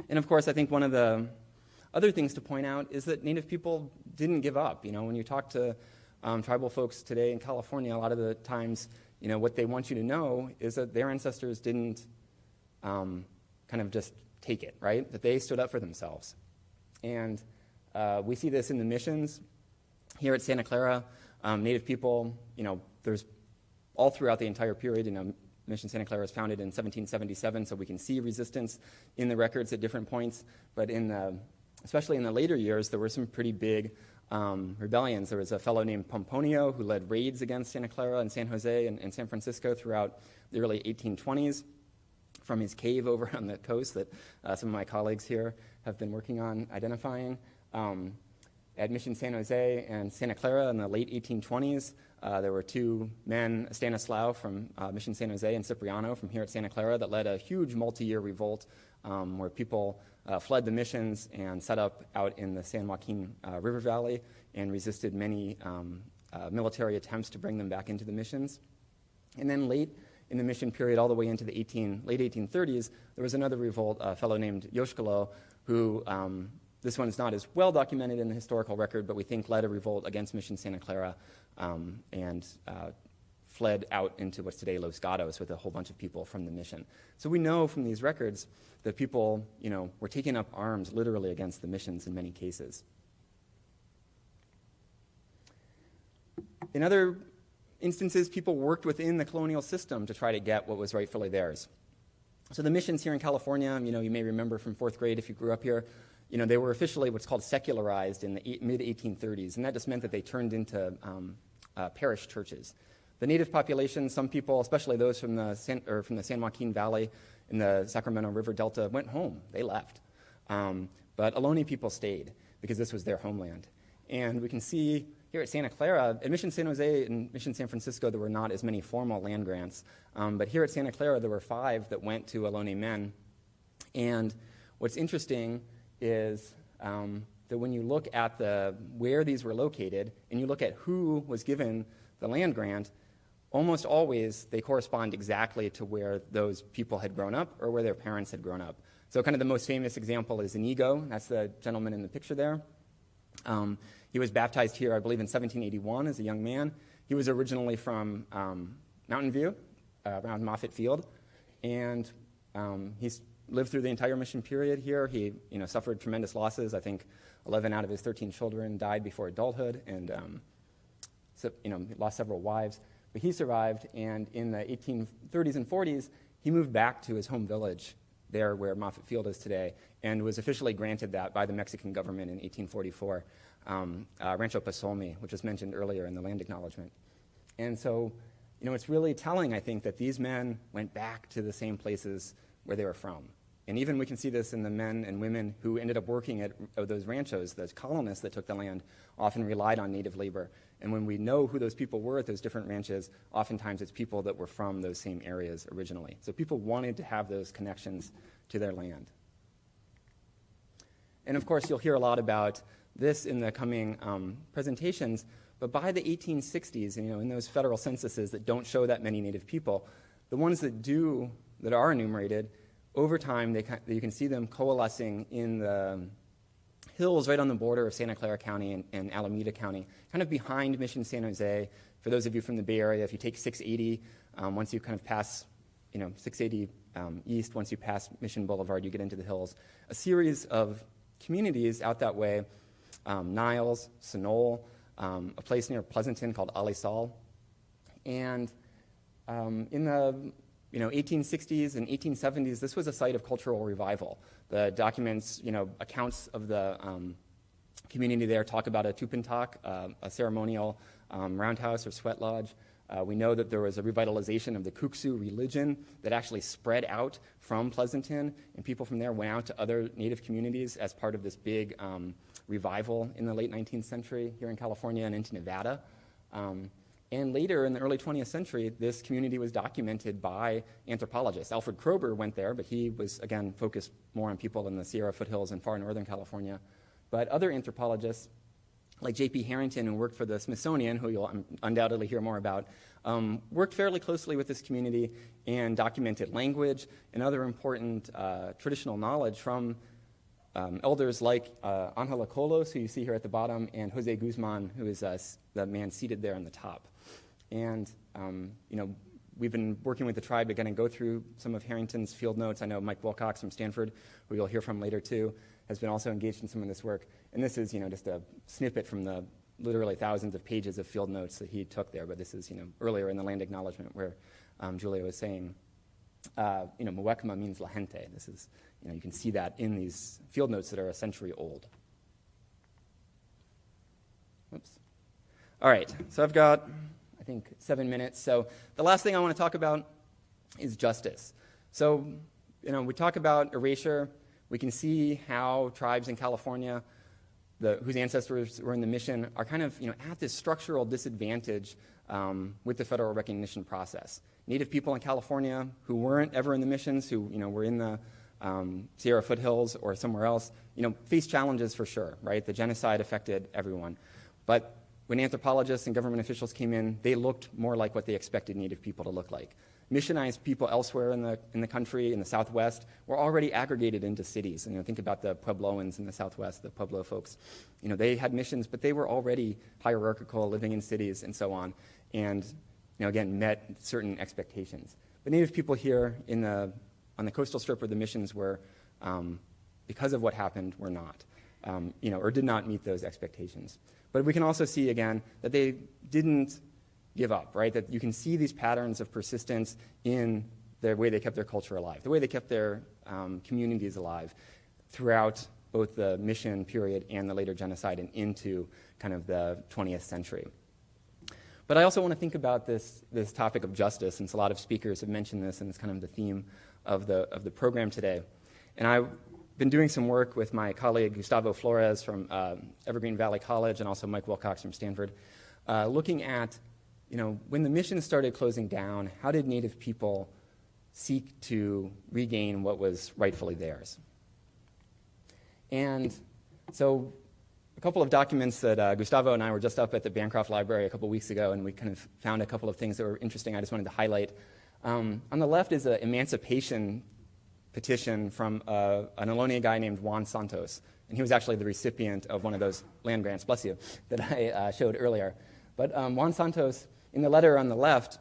And of course, I think one of the other things to point out is that Native people didn't give up. When you talk to tribal folks today in California, a lot of the times, what they want you to know is that their ancestors didn't kind of just take it, right? That they stood up for themselves. And we see this in the missions. Here at Santa Clara, Native people, there's all throughout the entire period, Mission Santa Clara was founded in 1777, so we can see resistance in the records at different points. But especially in the later years, there were some pretty big rebellions. There was a fellow named Pomponio who led raids against Santa Clara and San Jose and San Francisco throughout the early 1820s from his cave over on the coast that some of my colleagues here have been working on identifying. At Mission San Jose and Santa Clara in the late 1820s, there were two men, Stanislao from Mission San Jose and Cipriano from here at Santa Clara, that led a huge multi-year revolt where people fled the missions and set up out in the San Joaquin River Valley and resisted many military attempts to bring them back into the missions. And then late in the mission period, all the way into the late 1830s, there was another revolt, a fellow named Yoshkalo, who this one is not as well documented in the historical record, but we think led a revolt against Mission Santa Clara and fled out into what's today Los Gatos with a whole bunch of people from the mission. So we know from these records that people, were taking up arms literally against the missions in many cases. In other instances, people worked within the colonial system to try to get what was rightfully theirs. So the missions here in California, you may remember from fourth grade if you grew up here, they were officially what's called secularized in the mid-1830s, and that just meant that they turned into parish churches. The native population, some people, especially those from the San Joaquin Valley in the Sacramento River Delta, went home. They left. But Ohlone people stayed because this was their homeland. And we can see here at Santa Clara, at Mission San Jose and Mission San Francisco, there were not as many formal land grants. But here at Santa Clara, there were 5 that went to Ohlone men. And what's interesting is that when you look at where these were located and you look at who was given the land grant, almost always they correspond exactly to where those people had grown up or where their parents had grown up. So kind of the most famous example is Inigo. That's the gentleman in the picture there. He was baptized here, I believe, in 1781 as a young man. He was originally from Mountain View, around Moffett Field, and he's lived through the entire mission period here. He suffered tremendous losses. I think 11 out of his 13 children died before adulthood, and lost several wives. But he survived, and in the 1830s and 40s, he moved back to his home village there where Moffett Field is today, and was officially granted that by the Mexican government in 1844, Rancho Pasolmi, which was mentioned earlier in the land acknowledgement. And so, it's really telling, I think, that these men went back to the same places where they were from. And even we can see this in the men and women who ended up working at those ranchos. Those colonists that took the land often relied on native labor. And when we know who those people were at those different ranches, oftentimes it's people that were from those same areas originally. So people wanted to have those connections to their land. And of course, you'll hear a lot about this in the coming presentations. But by the 1860s, in those federal censuses that don't show that many native people, the ones that are enumerated, over time, you can see them coalescing in the hills right on the border of Santa Clara County and Alameda County, kind of behind Mission San Jose. For those of you from the Bay Area, if you take 680, once you kind of pass, 680 east, once you pass Mission Boulevard, you get into the hills. A series of communities out that way, Niles, Sonol, a place near Pleasanton called Alisal. And in the 1860s and 1870s, this was a site of cultural revival. The documents, accounts of the community there talk about a tupantak, a ceremonial roundhouse or sweat lodge. We know that there was a revitalization of the Kuksu religion that actually spread out from Pleasanton, and people from there went out to other native communities as part of this big revival in the late 19th century here in California and into Nevada. And later in the early 20th century, this community was documented by anthropologists. Alfred Kroeber went there, but he was, again, focused more on people in the Sierra foothills in far northern California. But other anthropologists, like J.P. Harrington, who worked for the Smithsonian, who you'll undoubtedly hear more about, worked fairly closely with this community and documented language and other important traditional knowledge from elders like Angela Colos, who you see here at the bottom, and Jose Guzman, who is the man seated there on the top. And we've been working with the tribe to kind of go through some of Harrington's field notes. I know Mike Wilcox from Stanford, who you'll hear from later too, has been also engaged in some of this work. And this is, just a snippet from the literally thousands of pages of field notes that he took there. But this is, earlier in the land acknowledgement where Julia was saying, Muwekma means la gente. This is, you can see that in these field notes that are a century old. Oops. All right, so I've got, I think, 7 minutes. So the last thing I want to talk about is justice. So, we talk about erasure. We can see how tribes in California, whose ancestors were in the mission, are kind of, at this structural disadvantage with the federal recognition process. Native people in California who weren't ever in the missions, who, were in the Sierra foothills or somewhere else, face challenges for sure, right? The genocide affected everyone. But when anthropologists and government officials came in, they looked more like what they expected Native people to look like. Missionized people elsewhere in the country, in the Southwest, were already aggregated into cities. And think about the Puebloans in the Southwest, the Pueblo folks. They had missions, but they were already hierarchical, living in cities and so on, and again, met certain expectations. But Native people here on the coastal strip where the missions were, because of what happened, were not, or did not meet those expectations. But we can also see, again, that they didn't give up, right? That you can see these patterns of persistence in the way they kept their culture alive, the way they kept their communities alive throughout both the mission period and the later genocide and into kind of the 20th century. But I also want to think about this topic of justice, since a lot of speakers have mentioned this, and it's kind of the theme of the program today. And I've been doing some work with my colleague Gustavo Flores from Evergreen Valley College and also Mike Wilcox from Stanford, looking at when the mission started closing down, how did Native people seek to regain what was rightfully theirs? And so a couple of documents that Gustavo and I were just up at the Bancroft Library a couple weeks ago, and we kind of found a couple of things that were interesting I just wanted to highlight. On the left is an emancipation petition from an Ohlone guy named Juan Santos, and he was actually the recipient of one of those land grants, bless you, that I showed earlier. But Juan Santos, in the letter on the left,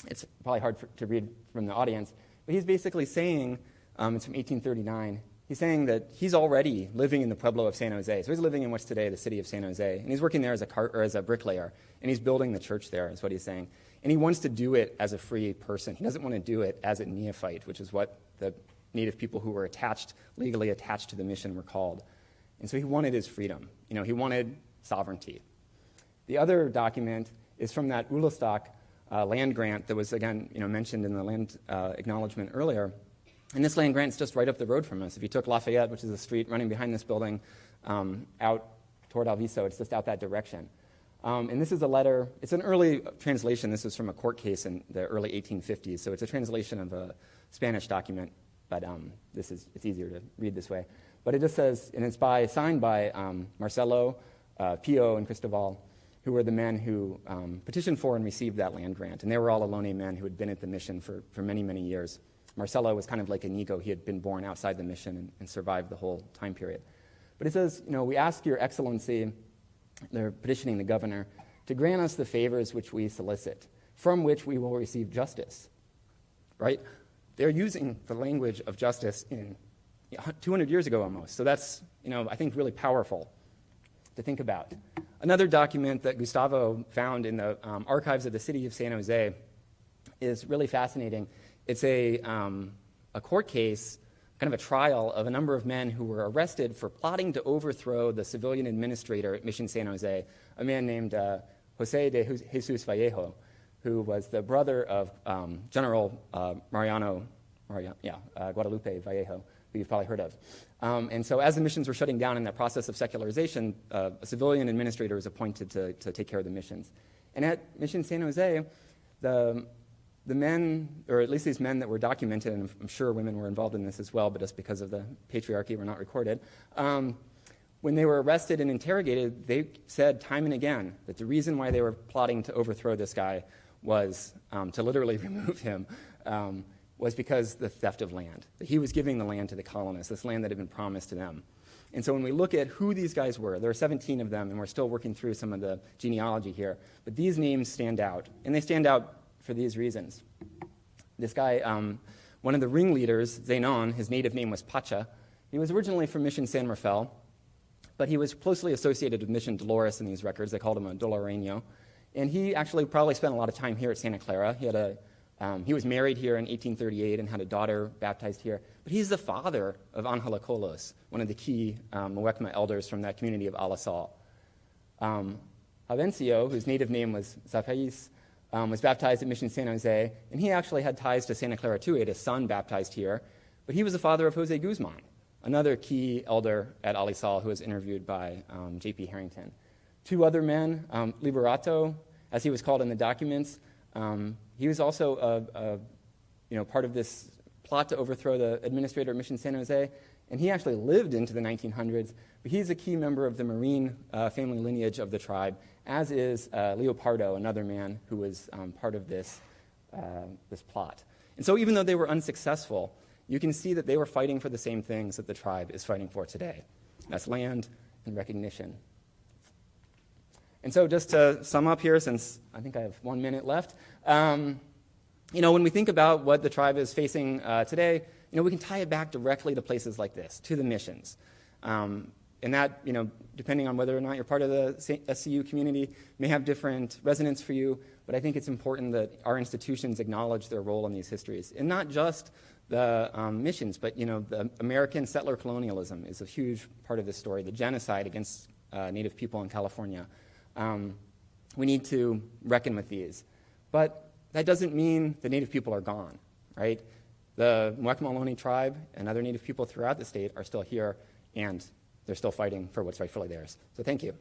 it's probably hard to read from the audience, but he's basically saying, it's from 1839, he's saying that he's already living in the Pueblo of San Jose. So he's living in what's today the city of San Jose, and he's working there as a bricklayer, and he's building the church there, is what he's saying. And he wants to do it as a free person. He doesn't want to do it as a neophyte, which is what the Native people who were legally attached to the mission were called. And so he wanted his freedom. He wanted sovereignty. The other document is from that Ulostock land grant that was, again, mentioned in the land acknowledgement earlier. And this land grant is just right up the road from us. If you took Lafayette, which is a street running behind this building, out toward Alviso, it's just out that direction. And this is a letter. It's an early translation. This is from a court case in the early 1850s. So it's a translation of a Spanish document, but it's easier to read this way. But it just says, and it's signed by Marcelo, Pio, and Cristobal, who were the men who petitioned for and received that land grant. And they were all Ohlone men who had been at the mission for many, many years. Marcelo was kind of like Inigo. He had been born outside the mission and survived the whole time period. But it says, we ask your excellency, they're petitioning the governor, to grant us the favors which we solicit, from which we will receive justice. Right? They're using the language of justice in 200 years ago almost. So that's, I think really powerful to think about. Another document that Gustavo found in the archives of the city of San Jose is really fascinating. It's a court case, kind of a trial of a number of men who were arrested for plotting to overthrow the civilian administrator at Mission San Jose, a man named Jose de Jesus Vallejo, who was the brother of General Guadalupe Vallejo, who you've probably heard of. And so as the missions were shutting down in that process of secularization, a civilian administrator was appointed to take care of the missions. And at Mission San Jose, the men, or at least these men that were documented, and I'm sure women were involved in this as well, but just because of the patriarchy were not recorded, when they were arrested and interrogated, they said time and again that the reason why they were plotting to overthrow this guy was to literally remove him, was because the theft of land. That he was giving the land to the colonists, this land that had been promised to them. And so when we look at who these guys were, there are 17 of them, and we're still working through some of the genealogy here, but these names stand out, and they stand out for these reasons. This guy, one of the ringleaders, Zenon, his native name was Pacha. He was originally from Mission San Rafael, but he was closely associated with Mission Dolores in these records. They called him a Doloreño. And he actually probably spent a lot of time here at Santa Clara. He was married here in 1838 and had a daughter baptized here. But he's the father of Angela Colos, one of the key Muwekma elders from that community of Alisal. Avencio, whose native name was Zapais, was baptized at Mission San Jose, and he actually had ties to Santa Clara too. He had a son baptized here. But he was the father of Jose Guzman, another key elder at Alisal who was interviewed by J.P. Harrington. Two other men, Liberato, as he was called in the documents, he was also part of this plot to overthrow the administrator at Mission San Jose, and he actually lived into the 1900s, but he's a key member of the Marine family lineage of the tribe, as is Leopardo, another man who was part of this plot. And so even though they were unsuccessful, you can see that they were fighting for the same things that the tribe is fighting for today. That's land and recognition. And so just to sum up here, since I think I have 1 minute left, when we think about what the tribe is facing today, we can tie it back directly to places like this, to the missions. And that, depending on whether or not you're part of the SCU community, may have different resonance for you, but I think it's important that our institutions acknowledge their role in these histories. And not just the missions, but, the American settler colonialism is a huge part of this story, the genocide against Native people in California. We need to reckon with these. But that doesn't mean the Native people are gone, right? The Muwekma Ohlone Tribe and other Native people throughout the state are still here, and they're still fighting for what's rightfully theirs. So thank you.